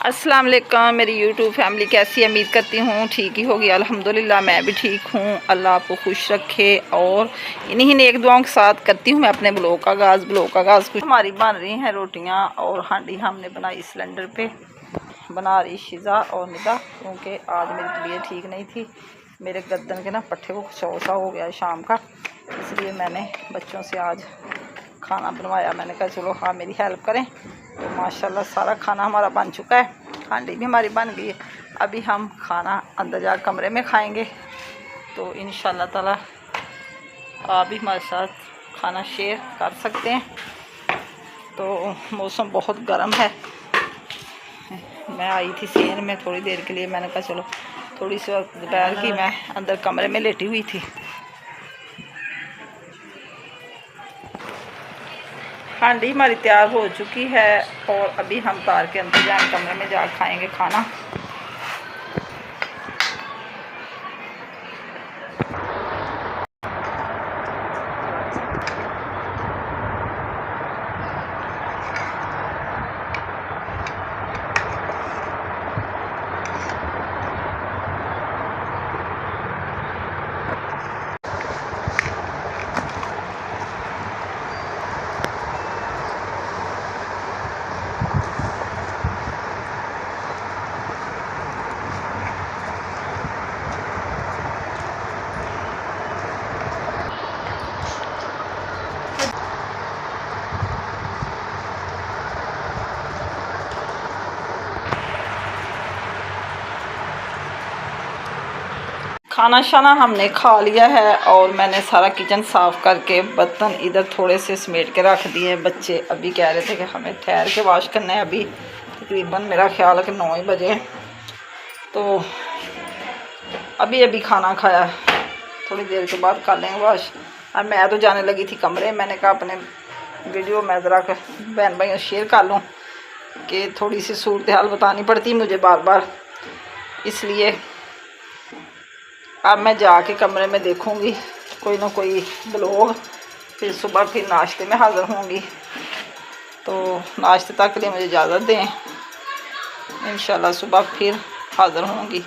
अस्सलाम वालेकुम। मेरी यूट्यूब फैमिली कैसी है? उम्मीद करती हूँ ठीक ही होगी। अल्हम्दुलिल्लाह मैं भी ठीक हूँ। अल्लाह आपको खुश रखे। और इन्हीं नेक दुआओं के साथ करती हूँ मैं अपने ब्लॉग का आगाज़। कुछ हमारी बन रही हैं रोटियाँ और हांडी हमने बनाई सिलेंडर पे। बना रही शिज़ा और निदा, क्योंकि आज मेरी तबीयत ठीक नहीं थी। मेरे गर्दन के ना पट्टे को कुछ हो गया शाम का, इसलिए मैंने बच्चों से आज खाना बनवाया। मैंने कहा चलो हाँ मेरी हेल्प करें। तो माशाल्लाह सारा खाना हमारा बन चुका है। हांडी भी हमारी बन गई है। अभी हम खाना अंदर जा कमरे में खाएंगे। तो इंशाल्लाह ताला आप भी हमारे साथ खाना शेयर कर सकते हैं। तो मौसम बहुत गर्म है। मैं आई थी सीन में थोड़ी देर के लिए, मैंने कहा चलो थोड़ी सी वक्त दोपहर की मैं अंदर कमरे में लेटी हुई थी। हांडी हमारी तैयार हो चुकी है और अभी हम तार के अंदर जाए कमरे में जा खाएंगे खाना। खाना शाना हमने खा लिया है और मैंने सारा किचन साफ़ करके बर्तन इधर थोड़े से समेट के रख दिए। बच्चे अभी कह रहे थे कि हमें ठहर के वॉश करना है। अभी तकरीबन मेरा ख्याल है कि 9 ही बजे हैं। तो अभी खाना खाया, थोड़ी देर के बाद कर लेंगे वॉश। अब मैं तो जाने लगी थी कमरे। मैंने कहा अपने वीडियो मैं ज़रा बहन भाइयों शेयर कर लूँ कि थोड़ी सी सूरत हाल बतानी पड़ती मुझे बार बार, इसलिए अब मैं जाके कमरे में देखूंगी कोई ना कोई ब्लॉग। फिर सुबह फिर नाश्ते में हाज़िर होंगी। तो नाश्ते तक के लिए मुझे इजाज़त दें। इंशाल्लाह सुबह फिर हाज़िर होंगी।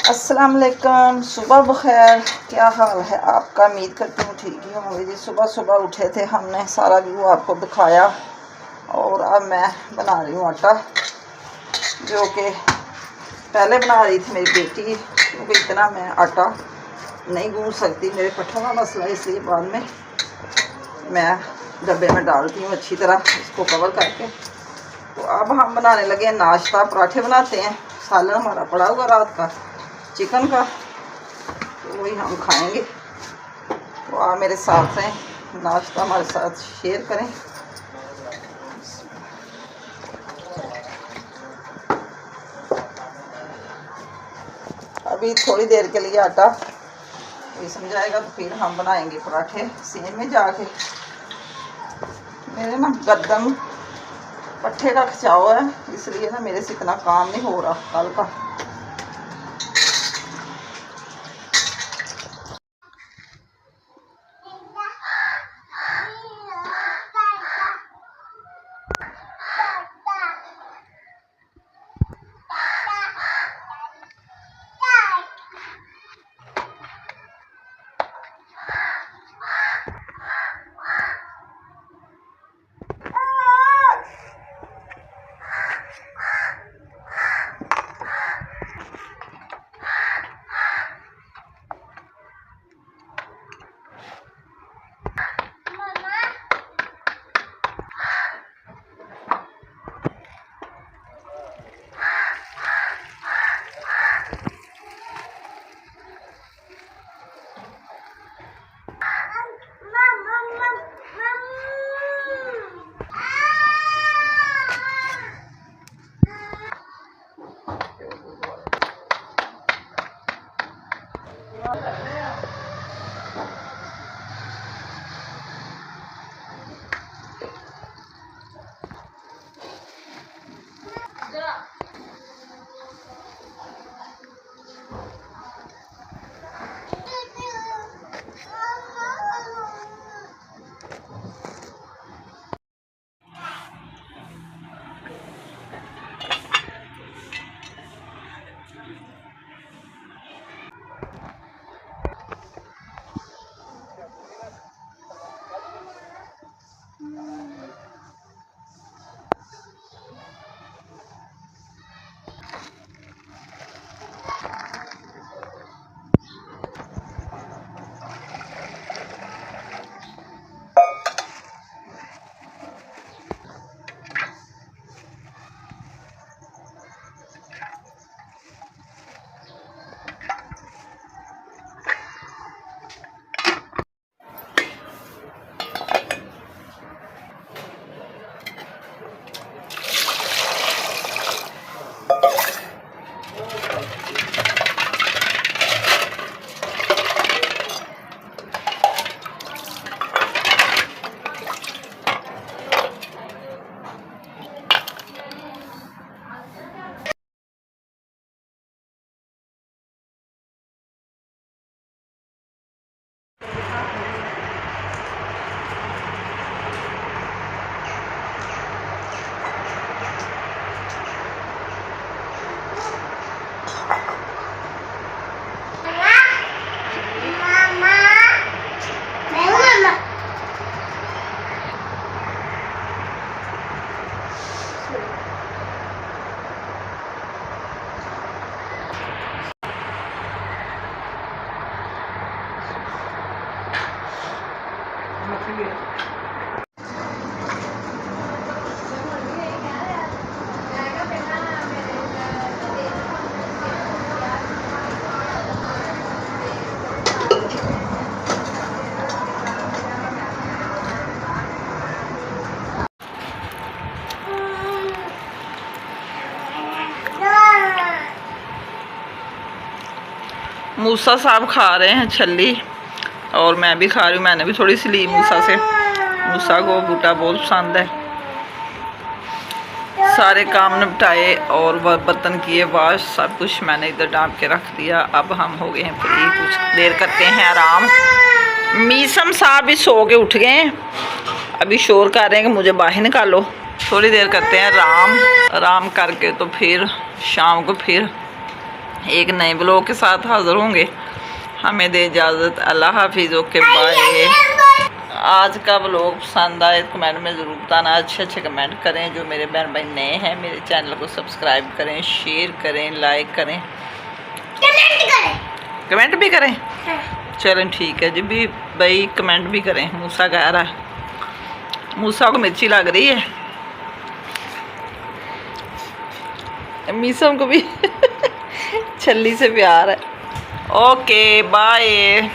अस्सलाम वालेकुम, सुबह बखैर। क्या हाल है आपका? उम्मीद करती हूँ ठीक ही होंगे जी। सुबह सुबह उठे थे, हमने सारा व्यू आपको दिखाया और अब मैं बना रही हूँ आटा, जो कि पहले बना रही थी मेरी बेटी, क्योंकि इतना मैं आटा नहीं गूंद सकती, मेरे पट्ठों का मसला है, इसलिए बाद में मैं डब्बे में डालती हूँ अच्छी तरह इसको कवर करके। तो अब हम बनाने लगे नाश्ता, पराठे बनाते हैं। सालन हमारा पड़ा हुआ रात का चिकन का, तो वही हम खाएंगे। तो आप मेरे साथ हैं, नाश्ता हमारे साथ शेयर करें। अभी थोड़ी देर के लिए आटा ये समझाएगा, तो फिर हम बनाएंगे पराठे सीन में जाके। मेरे ना गर्दन पट्ठे का खिंचाव है, इसलिए ना मेरे से इतना काम नहीं हो रहा कल का। मूसा साहब खा रहे हैं छल्ली और मैं भी खा रही हूँ। मैंने भी थोड़ी सी ली मूसा से, मूसा को बूटा बहुत पसंद है। सारे काम निपटाए और बर्तन किए वाश, सब कुछ मैंने इधर डांप के रख दिया। अब हम हो गए हैं फ्री, कुछ देर करते हैं आराम। मीसम साहब भी सो के उठ गए हैं, अभी शोर कर रहे हैं कि मुझे बाहर निकालो। थोड़ी देर करते हैं आराम, आराम करके तो फिर शाम को फिर एक नए ब्लॉग के साथ हाजिर होंगे। हमें दे इजाज़त, अल्लाह हाफिज़, ओके बाय। आज का ब्लॉग पसंद आए तो कमेंट में ज़रूर बताना, अच्छे अच्छे कमेंट करें। जो मेरे बहन भाई नए हैं मेरे चैनल को सब्सक्राइब करें, शेयर करें, लाइक करें, कमेंट भी करें। चलें ठीक है जी भी भाई, कमेंट भी करें। मूसा कह रहा है, मूसा को मिर्ची लग रही है, मीसम को भी छल्ली से प्यार है। Okay bye.